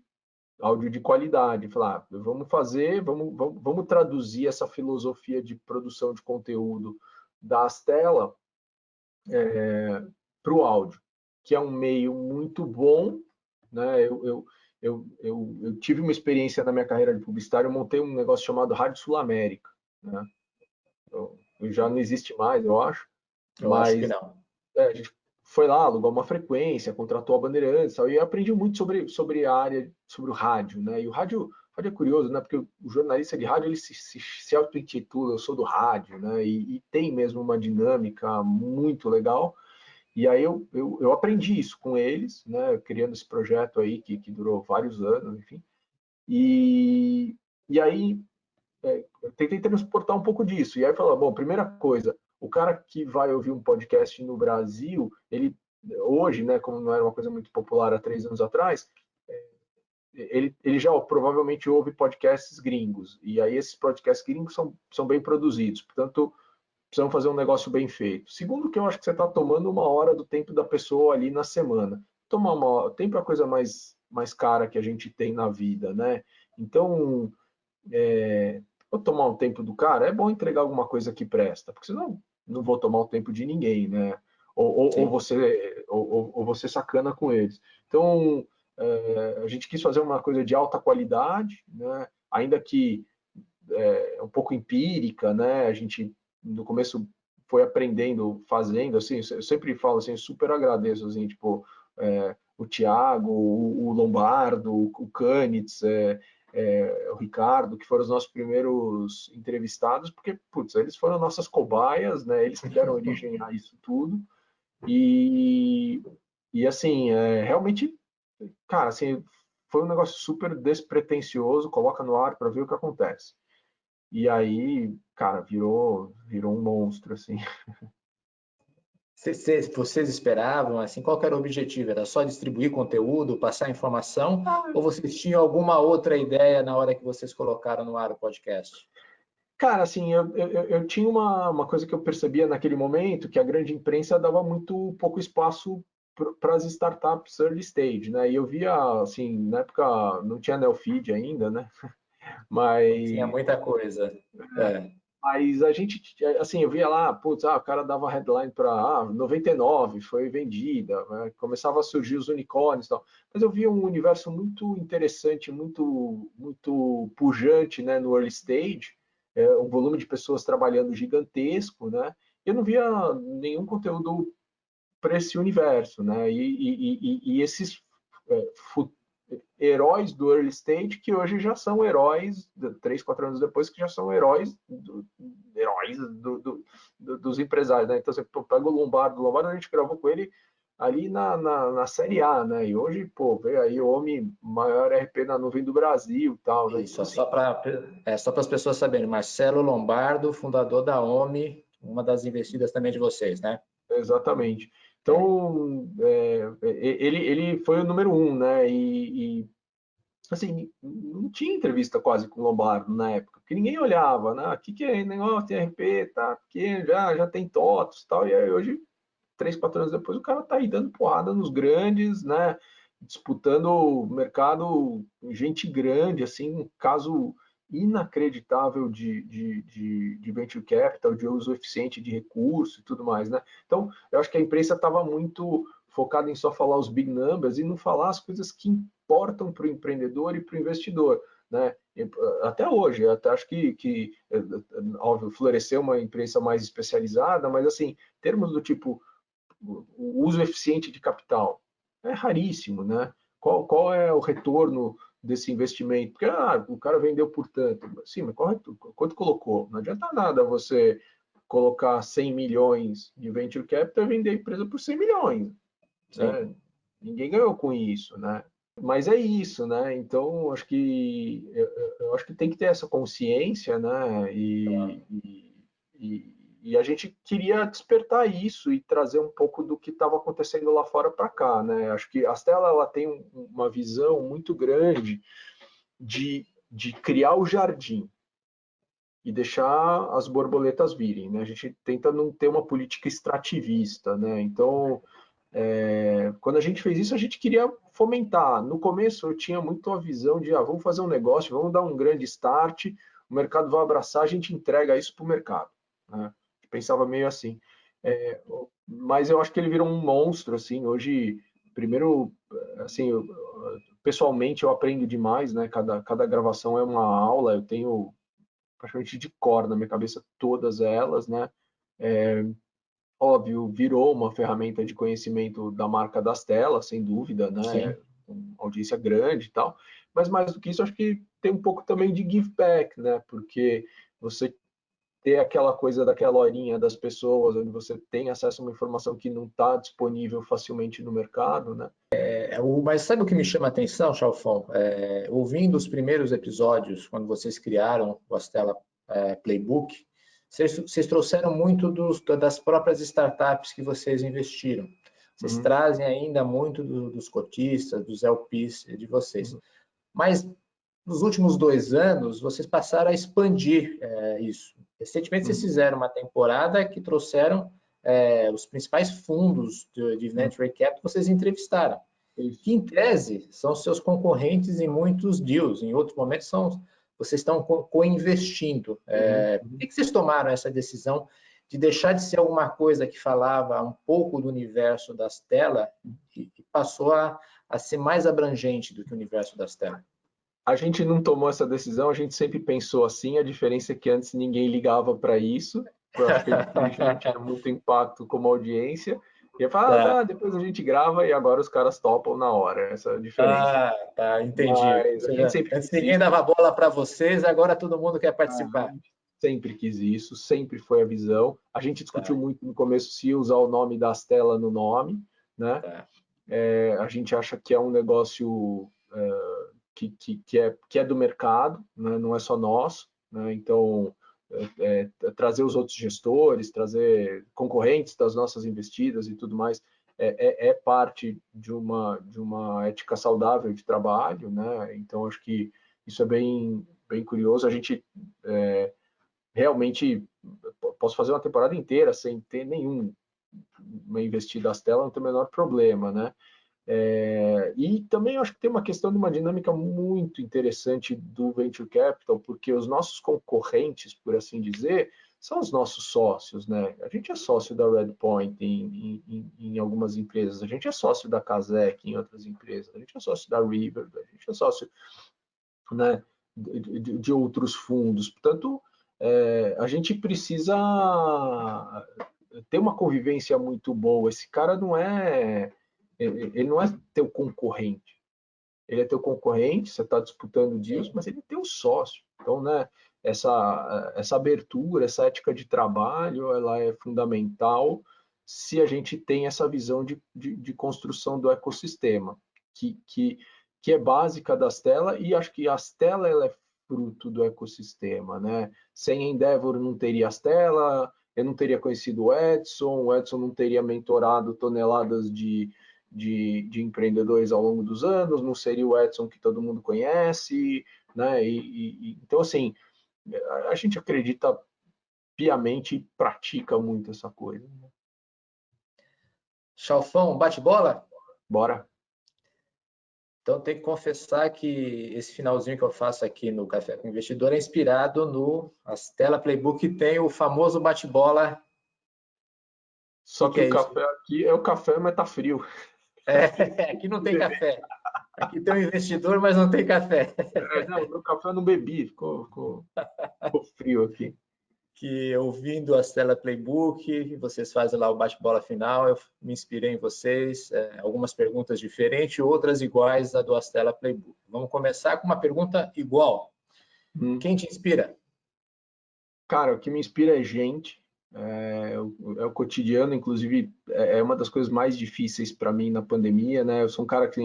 S2: áudio de qualidade. Falar, vamos fazer, vamos traduzir essa filosofia de produção de conteúdo da Astela para o áudio, que é um meio muito bom, né? Eu tive uma experiência na minha carreira de publicitário, eu montei um negócio chamado Rádio Sul América, né? Já não existe mais, eu acho,
S1: Eu acho que
S2: mas
S1: não.
S2: a gente foi lá, alugou uma frequência, contratou a Bandeirantes, e eu aprendi muito sobre a área, sobre o rádio, né? E rádio é curioso, né? Porque o jornalista de rádio ele se auto-intitula, eu sou do rádio, né? E tem mesmo uma dinâmica muito legal. E aí eu aprendi isso com eles, né? Criando esse projeto aí que durou vários anos, enfim. E, e aí eu tentei transportar um pouco disso. E aí falar, bom, primeira coisa, o cara que vai ouvir um podcast no Brasil, ele hoje, né, como não era uma coisa muito popular há 3 anos atrás, ele já provavelmente ouve podcasts gringos. E aí esses podcasts gringos são bem produzidos. Portanto, precisamos fazer um negócio bem feito. Segundo, que eu acho que você está tomando 1 hora do tempo da pessoa ali na semana. Tomar 1 hora, tempo é a coisa mais cara que a gente tem na vida, né? Então, vou tomar um tempo do cara, é bom entregar alguma coisa que presta, porque senão não vou tomar o tempo de ninguém, né? Ou você sacana com eles. Então, a gente quis fazer uma coisa de alta qualidade, né? Ainda que um pouco empírica, né? A gente no começo foi aprendendo, fazendo, assim, eu sempre falo assim, super agradeço, assim, tipo, o Thiago, o Lombardo, o Canitz, o Ricardo, que foram os nossos primeiros entrevistados, porque, putz, eles foram nossas cobaias, né? Eles que deram origem a isso tudo. E, assim, realmente, cara, assim, foi um negócio super despretensioso, coloca no ar para ver o que acontece. E aí, cara, virou um monstro, assim.
S1: Vocês esperavam, assim, qual que era o objetivo? Era só distribuir conteúdo, passar informação, ou vocês tinham alguma outra ideia na hora que vocês colocaram no ar o podcast?
S2: Cara, assim, eu tinha uma coisa que eu percebia naquele momento, que a grande imprensa dava muito pouco espaço para as startups early stage, né? E eu via, assim, na época não tinha Neofeed ainda, né?
S1: Tinha
S2: Mas
S1: muita coisa. É.
S2: Mas a gente, assim, eu via lá, putz, o cara dava headline para 99, foi vendida, né? Começava a surgir os unicórnios e tal. Mas eu via um universo muito interessante, muito pujante, né, no early stage, um volume de pessoas trabalhando gigantesco, né? Eu não via nenhum conteúdo para esse universo, né? E esses é, heróis do early stage que hoje já são heróis, 3, 4 anos depois, que já são dos empresários, né? Então você pega o Lombardo a gente gravou com ele ali na Série A, né? E hoje, pô, veio aí o homem maior RP na nuvem do Brasil e tal, né? Então,
S1: Isso,
S2: assim,
S1: só para as pessoas saberem, Marcelo Lombardo, fundador da OMI, uma das investidas também de vocês, né?
S2: exatamente. Então, ele foi o número um, né? Assim, não tinha entrevista quase com o Lombardo na época, porque ninguém olhava, né? O que é negócio, tem RP, tá? Porque já tem TOTOS e tal, e aí hoje, 3, 4 anos depois, o cara tá aí dando porrada nos grandes, né? Disputando o mercado, gente grande, assim, um caso inacreditável de venture capital, de uso eficiente de recurso e tudo mais, né? Então, eu acho que a imprensa estava muito focada em só falar os big numbers e não falar as coisas que importam para o empreendedor e para o investidor, né? Até hoje, eu até acho que óbvio, floresceu uma imprensa mais especializada, mas assim, termos do tipo o uso eficiente de capital é raríssimo, né? Qual é o retorno desse investimento? Porque o cara vendeu por tanto. Sim, mas quanto colocou? Não adianta nada você colocar 100 milhões de venture capital e vender a empresa por 100 milhões.
S1: Sim.
S2: Né? Ninguém ganhou com isso, né? Mas é isso, né? Então, eu acho que tem que ter essa consciência, né? E a gente queria despertar isso e trazer um pouco do que estava acontecendo lá fora para cá, né? Acho que a Stella ela tem uma visão muito grande de criar o jardim e deixar as borboletas virem, né? A gente tenta não ter uma política extrativista, né? Então, quando a gente fez isso, a gente queria fomentar. No começo, eu tinha muito a visão de, vamos fazer um negócio, vamos dar um grande start, o mercado vai abraçar, a gente entrega isso para o mercado. Né? Pensava meio assim. Mas eu acho que ele virou um monstro, assim, hoje, primeiro, assim, pessoalmente eu aprendo demais, né? Cada gravação é uma aula, eu tenho praticamente de cor na minha cabeça todas elas, né? Óbvio, virou uma ferramenta de conhecimento da marca das telas, sem dúvida, né?
S1: Sim.
S2: Com audiência grande e tal. Mas mais do que isso, acho que tem um pouco também de give back, né? Porque você ter aquela coisa daquela horinha das pessoas, onde você tem acesso a uma informação que não está disponível facilmente no mercado, né?
S1: Mas sabe o que me chama a atenção, Chalfon? Ouvindo os primeiros episódios, quando vocês criaram o Astela Playbook, vocês trouxeram muito das próprias startups que vocês investiram. Vocês
S2: Uhum,
S1: trazem ainda muito dos cotistas, dos LPs de vocês.
S2: uhum,
S1: Mas nos últimos 2 anos, vocês passaram a expandir isso. Recentemente, vocês
S2: uhum,
S1: fizeram uma temporada que trouxeram os principais fundos de
S2: uhum.
S1: Venture Capital, vocês entrevistaram
S2: Isso.
S1: que em tese são seus concorrentes em muitos deals, em outros momentos vocês estão co-investindo. Por que vocês tomaram essa decisão de deixar de ser alguma coisa que falava um pouco do universo das telas e passou a ser mais abrangente do que o universo das telas?
S2: A gente não tomou essa decisão, a gente sempre pensou assim, a diferença é que antes ninguém ligava para isso, eu acho que a gente não tinha muito impacto como audiência, e eu falava, tá, depois a gente grava e agora os caras topam na hora, essa é a diferença.
S1: Tá, entendi. Ou
S2: Mas a gente
S1: seja,
S2: sempre
S1: antes
S2: quis
S1: ninguém
S2: isso,
S1: dava bola para vocês, agora todo mundo quer
S2: a
S1: participar.
S2: gente sempre quis isso, sempre foi a visão. A gente discutiu
S1: Tá,
S2: muito no começo se usar o nome da Astela no nome, né?
S1: tá.
S2: A gente acha que é um negócio que é do mercado, né? Não é só nosso, né? Então, trazer os outros gestores, trazer concorrentes das nossas investidas e tudo mais, é parte de uma ética saudável de trabalho, né? Então, acho que isso é bem curioso. A gente realmente posso fazer uma temporada inteira sem ter uma investida às telas, não tem o menor problema, né? E também acho que tem uma questão de uma dinâmica muito interessante do Venture Capital, porque os nossos concorrentes, por assim dizer, são os nossos sócios, né? A gente é sócio da Redpoint em algumas empresas, a gente é sócio da Casec em outras empresas, a gente é sócio da River, a gente é sócio, né, de outros fundos. Portanto, a gente precisa ter uma convivência muito boa. Esse cara ele não é teu concorrente. Ele é teu concorrente, você está disputando deals, mas ele é teu sócio. Então, né, essa abertura, essa ética de trabalho, ela é fundamental se a gente tem essa visão de construção do ecossistema, que é básica das telas, e acho que as telas ela é fruto do ecossistema, né? Sem Endeavor não teria as telas, eu não teria conhecido o Edson não teria mentorado toneladas de empreendedores ao longo dos anos, não seria o Edson que todo mundo conhece, né? Então, assim, a gente acredita piamente e pratica muito essa coisa.
S1: Chalfão, bate-bola?
S2: Bora.
S1: Então, tem que confessar que esse finalzinho que eu faço aqui no Café com o Investidor é inspirado no Astela Playbook, que tem o famoso bate-bola.
S2: Só que
S1: Que
S2: o
S1: é isso?
S2: café aqui é o café, mas tá frio.
S1: Aqui não tem café. Aqui tem um investidor, mas não tem café.
S2: Não, meu café eu não bebi, ficou frio aqui.
S1: Que ouvindo a Stella Playbook, vocês fazem lá o bate-bola final, eu me inspirei em vocês, algumas perguntas diferentes, outras iguais à do Astela Playbook. Vamos começar com uma pergunta igual. Quem te inspira?
S2: Cara, o que me inspira é gente, o cotidiano, inclusive é uma das coisas mais difíceis para mim na pandemia, né? Eu sou um cara que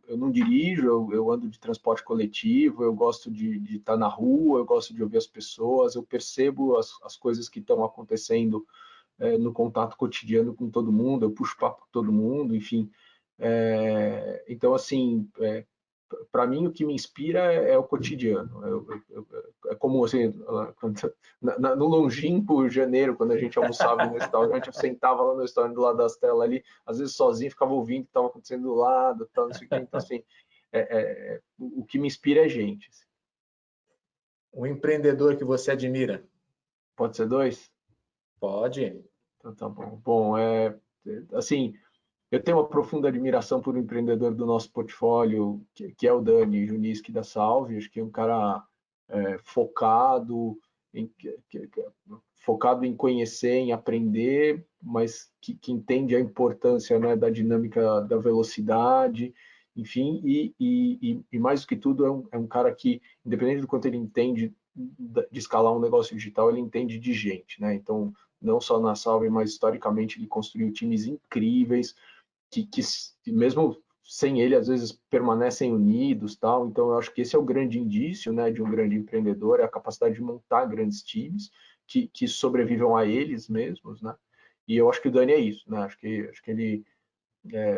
S2: eu não dirijo, eu ando de transporte coletivo, eu gosto de estar na rua, eu gosto de ouvir as pessoas, eu percebo as coisas que estão acontecendo no contato cotidiano com todo mundo, eu puxo papo com todo mundo, enfim. Então, assim, para mim o que me inspira é o cotidiano. É como assim, no longínquo janeiro, quando a gente almoçava no restaurante, eu sentava lá no restaurante do lado das telas ali, às vezes sozinho, ficava ouvindo o que estava acontecendo do lado, tal, não sei o quê. Então, assim, o que me inspira é gente. Assim.
S1: Um empreendedor que você admira?
S2: Pode ser dois?
S1: Pode.
S2: Então, tá bom. Bom, assim, eu tenho uma profunda admiração por um empreendedor do nosso portfólio, que é o Dani Juniski da Salve. Acho que é um cara focado em, focado em conhecer, em aprender, mas que entende a importância, né, da dinâmica da velocidade, enfim, e mais do que tudo é um cara que, independente do quanto ele entende de escalar um negócio digital, ele entende de gente, né? Então, não só na Salve, mas historicamente ele construiu times incríveis, que mesmo sem ele, às vezes permanecem unidos, tal. Então, eu acho que esse é o grande indício, né, de um grande empreendedor, é a capacidade de montar grandes times que sobrevivam a eles mesmos, né? E eu acho que o Dani é isso, né? Acho que ele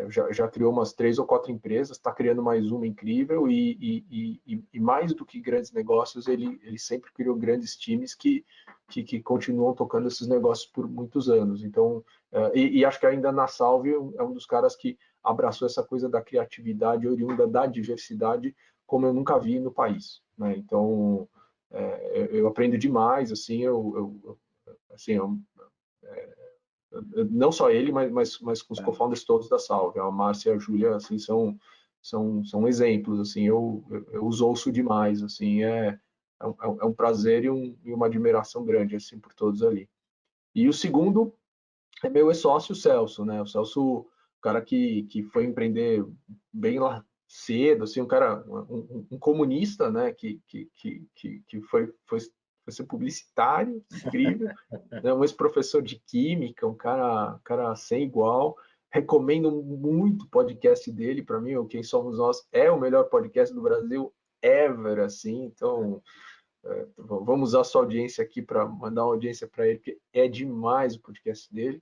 S2: já criou umas 3 ou 4 empresas, está criando mais uma incrível e mais do que grandes negócios, ele sempre criou grandes times que continuam tocando esses negócios por muitos anos. Então, acho que ainda na Salve é um dos caras que abraçou essa coisa da criatividade oriunda da diversidade como eu nunca vi no país. né? Então, eu aprendo demais, assim, assim, não só ele, mas com os co-founders todos da Salve. A Márcia e a Júlia, assim, são exemplos, assim, eu os ouço demais, assim, é um prazer e uma admiração grande, assim, por todos ali. E o segundo é meu ex-sócio, Celso, né? O Celso, o cara que foi empreender bem lá cedo, assim, um cara, um comunista, né? Que foi ser publicitário, incrível, né? Um ex-professor de química, um cara sem igual. Recomendo muito o podcast dele, para mim, o Quem Somos Nós é o melhor podcast do Brasil ever, assim, então vamos usar a sua audiência aqui para mandar uma audiência para ele, porque é demais o podcast dele.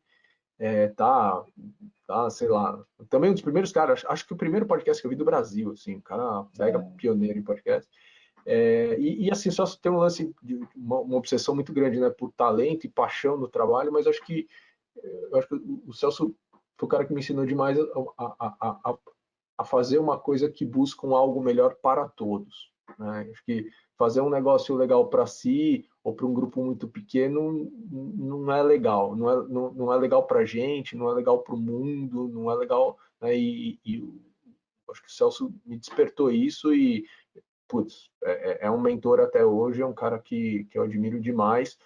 S2: Tá, sei lá. Também um dos primeiros caras, acho que o primeiro podcast que eu vi do Brasil, assim, o cara pega pioneiro em podcast. E assim, só tem um lance de uma obsessão muito grande, né, por talento e paixão no trabalho, mas acho que o Celso foi o cara que me ensinou demais a fazer uma coisa que busca algo melhor para todos, né? Acho que fazer um negócio legal para si ou para um grupo muito pequeno não é legal, não é legal para a gente, não é legal para o mundo, não é legal, né? Acho que o Celso me despertou isso e, putz, é um mentor até hoje, é um cara que eu admiro demais.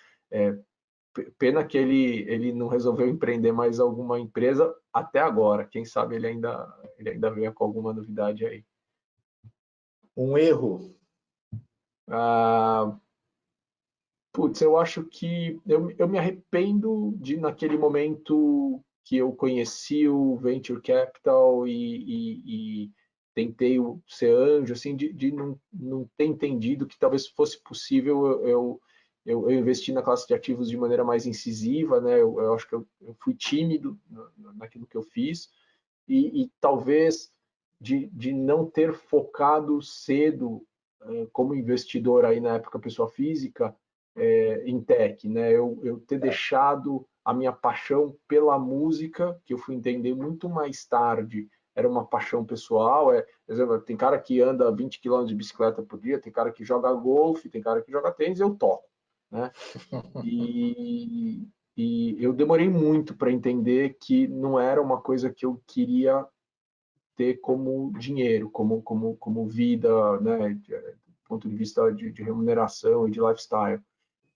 S2: Pena que ele não resolveu empreender mais alguma empresa até agora. Quem sabe ele ainda venha com alguma novidade aí.
S1: Um erro.
S2: Putz, eu acho que eu me arrependo de, naquele momento que eu conheci o Venture Capital e tentei ser anjo, assim, de não ter entendido que talvez fosse possível eu investir na classe de ativos de maneira mais incisiva, né? Eu acho que eu fui tímido naquilo que eu fiz e talvez de não ter focado cedo como investidor aí na época pessoa física em tech, né? Eu ter deixado a minha paixão pela música, que eu fui entender muito mais tarde, era uma paixão pessoal. Por exemplo, tem cara que anda 20 km de bicicleta por dia, tem cara que joga golfe, tem cara que joga tênis, eu toco, né? E, e eu demorei muito para entender que não era uma coisa que eu queria ter como dinheiro, como vida, né? Do ponto de vista de remuneração e de lifestyle.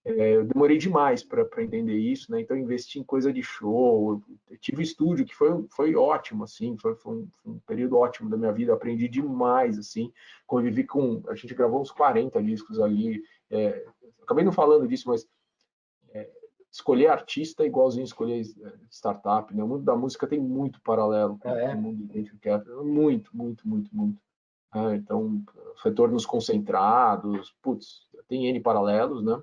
S2: Eu demorei demais para entender isso, né? Então investi em coisa de show. Eu tive um estúdio que foi ótimo, assim, foi um período ótimo da minha vida. Eu aprendi demais, assim. Convivi com, a gente gravou uns 40 discos ali. Acabei não falando disso, mas escolher artista é igualzinho escolher startup, né? O mundo da música tem muito paralelo com o mundo de venture capital, muito, muito, muito, muito. Então, retornos concentrados, putz, tem N paralelos, né?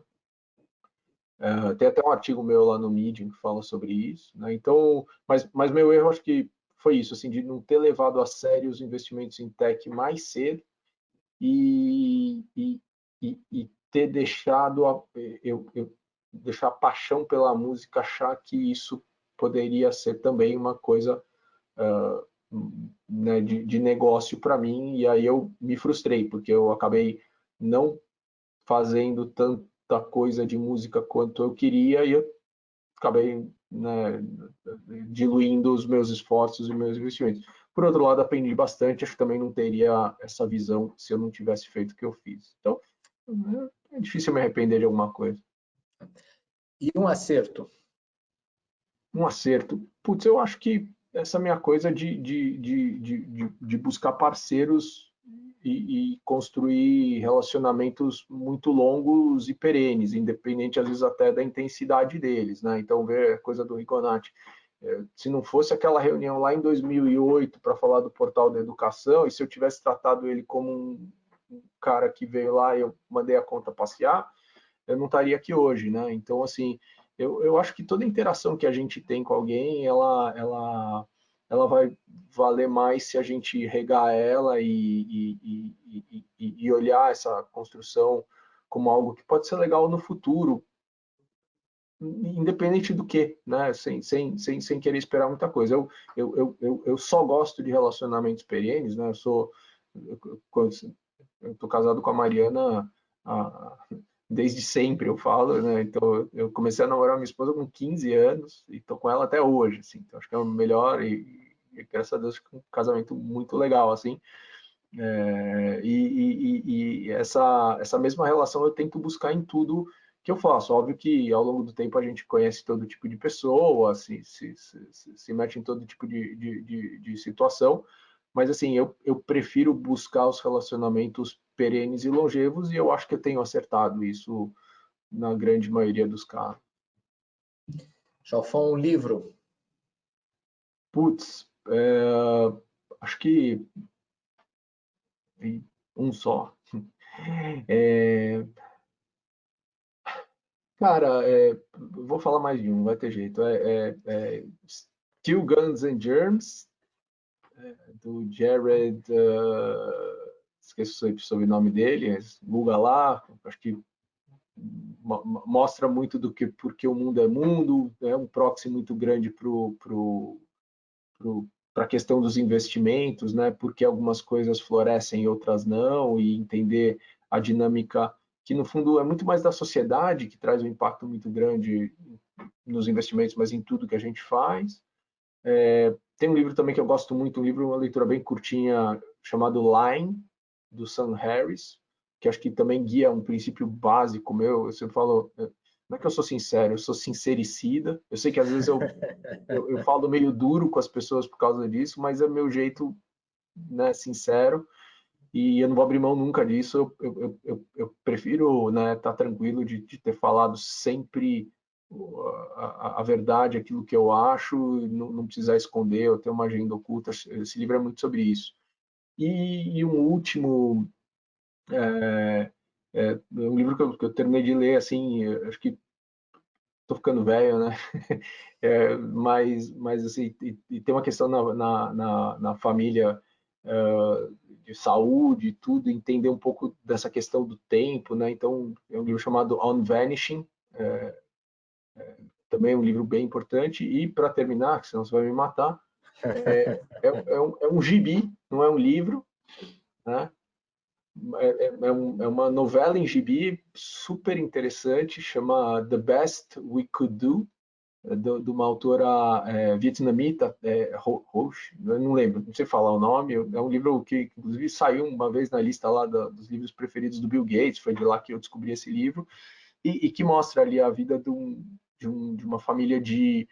S2: Tem até um artigo meu lá no Medium que fala sobre isso, né? Então, mas meu erro acho que foi isso, assim, de não ter levado a sério os investimentos em tech mais cedo e, e, e ter deixado eu deixar a paixão pela música, achar que isso poderia ser também uma coisa né, de negócio para mim, e aí eu me frustrei, porque eu acabei não fazendo tanta coisa de música quanto eu queria, e eu acabei, né, diluindo os meus esforços e meus investimentos. Por outro lado, aprendi bastante, acho que também não teria essa visão se eu não tivesse feito o que eu fiz. Então, é difícil me arrepender de alguma coisa.
S1: E um acerto?
S2: Um acerto. Putz, eu acho que essa minha coisa de buscar parceiros e construir relacionamentos muito longos e perenes, independente às vezes até da intensidade deles, né? Então, ver a coisa do Rigonati. Se não fosse aquela reunião lá em 2008 para falar do portal da educação, e se eu tivesse tratado ele como um cara que veio lá e eu mandei a conta passear, eu não estaria aqui hoje, né? Então, assim, eu acho que toda interação que a gente tem com alguém, ela vai valer mais se a gente regar ela e olhar essa construção como algo que pode ser legal no futuro, independente do que, né? Sem querer esperar muita coisa. Eu só gosto de relacionamentos perenes, né? eu tô casado com a Mariana desde sempre, eu falo, né? Então, eu comecei a namorar minha esposa com 15 anos e tô com ela até hoje, assim. Então, acho que é o melhor e graças a Deus, um casamento muito legal, assim. E essa mesma relação eu tento buscar em tudo que eu faço. Óbvio que ao longo do tempo a gente conhece todo tipo de pessoa, se mete em todo tipo de situação, mas assim, eu prefiro buscar os relacionamentos perenes e longevos e eu acho que eu tenho acertado isso na grande maioria dos casos.
S1: Chalfon, um livro.
S2: Putz, acho que um só. É, Cara, vou falar mais de um, não vai ter jeito. Still Guns and Germs, do Jared, esqueci o sobrenome dele, Google lá, acho que mostra muito do que porque o mundo é mundo, é um proxy muito grande para a questão dos investimentos, né? Porque algumas coisas florescem e outras não, e entender a dinâmica que no fundo é muito mais da sociedade que traz um impacto muito grande nos investimentos, mas em tudo que a gente faz. Tem um livro também que eu gosto muito, um livro, uma leitura bem curtinha, chamado Line, do Sam Harris, que acho que também guia um princípio básico meu. Eu sempre falo, não é que eu sou sincero, eu sou sincericida. Eu sei que às vezes eu falo meio duro com as pessoas por causa disso, mas é meu jeito, né, sincero, e eu não vou abrir mão nunca disso. Eu prefiro, né, estar tranquilo de ter falado sempre a verdade, aquilo que eu acho, não precisar esconder ou ter uma agenda oculta. Esse livro é muito sobre isso. E um último, um livro que eu terminei de ler, assim, acho que estou ficando velho, né? Mas assim, e tem uma questão na família de saúde e tudo, entender um pouco dessa questão do tempo, né? Então, é um livro chamado On Vanishing, também é um livro bem importante. E para terminar, que senão você vai me matar, é um gibi, não é um livro, né? É uma novela em gibi super interessante, chama The Best We Could Do, de uma autora vietnamita, eu não lembro, não sei falar o nome. É um livro que, inclusive, saiu uma vez na lista lá dos livros preferidos do Bill Gates, foi de lá que eu descobri esse livro, e que mostra ali a vida de uma família de,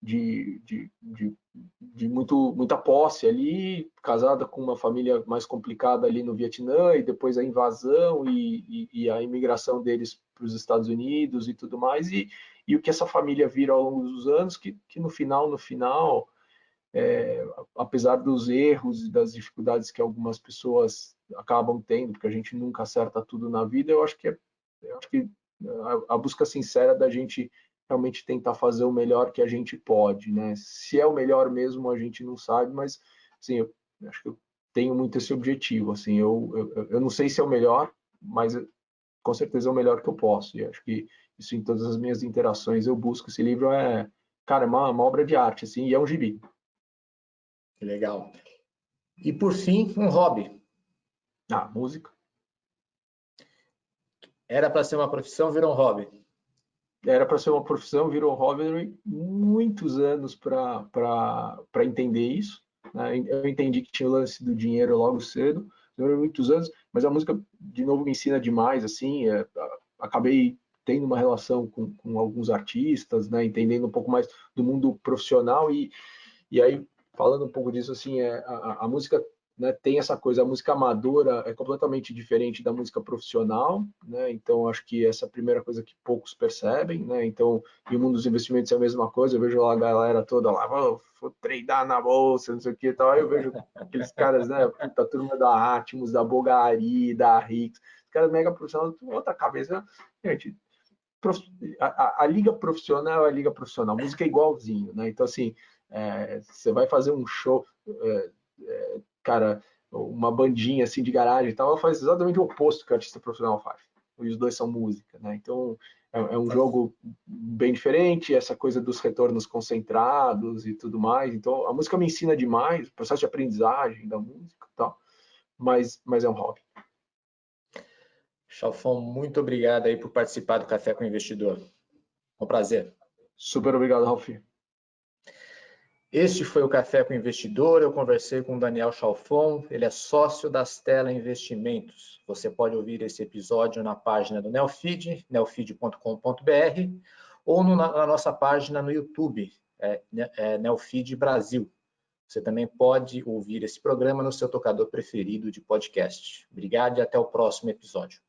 S2: de, de, de muita posse ali, casada com uma família mais complicada ali no Vietnã, e depois a invasão e a imigração deles para os Estados Unidos e tudo mais, e o que essa família vira ao longo dos anos, que no final, apesar dos erros e das dificuldades que algumas pessoas acabam tendo, porque a gente nunca acerta tudo na vida, eu acho que a busca sincera da gente realmente tentar fazer o melhor que a gente pode, né? Se é o melhor mesmo, a gente não sabe, mas assim, eu acho que eu tenho muito esse objetivo, assim, eu não sei se é o melhor, mas com certeza é o melhor que eu posso, e acho que isso em todas as minhas interações eu busco. Esse livro cara, é uma obra de arte, assim, e é um gibi.
S1: Que legal. E por fim, um hobby.
S2: Música.
S1: Era para ser uma profissão, virou um hobby.
S2: Era para ser uma profissão, virou hobby, muitos anos para entender isso, né? Eu entendi que tinha o lance do dinheiro logo cedo, demorou muitos anos, mas a música, de novo, me ensina demais, assim, acabei tendo uma relação com alguns artistas, né? Entendendo um pouco mais do mundo profissional, e aí, falando um pouco disso, assim, a música, né, tem essa coisa, a música amadora é completamente diferente da música profissional, né? Então acho que essa é a primeira coisa que poucos percebem, né? Então, e o mundo dos investimentos é a mesma coisa. Eu vejo lá a galera toda lá, vou treinar na bolsa, não sei o que e tal. Aí eu vejo aqueles caras, né, puta, a turma da Atmos, da Bogari, da Rix, os caras mega profissionais, outra cabeça. Gente, a liga profissional é a liga profissional, a música é igualzinho, né? Então, assim, você vai fazer um show, cara, uma bandinha assim de garagem e tal, ela faz exatamente o oposto que o artista profissional faz. E os dois são música, né? Então é um jogo bem diferente, essa coisa dos retornos concentrados e tudo mais. Então a música me ensina demais, o processo de aprendizagem da música e tal, mas é um hobby.
S1: Chalfon, muito obrigado aí por participar do Café com o Investidor. Um prazer.
S2: Super obrigado, Ralf.
S1: Este foi o Café com o Investidor. Eu conversei com o Daniel Chalfon, ele é sócio da Stella Investimentos. Você pode ouvir esse episódio na página do Neofeed, neofeed.com.br, ou na nossa página no YouTube, Neofeed Brasil. Você também pode ouvir esse programa no seu tocador preferido de podcast. Obrigado e até o próximo episódio.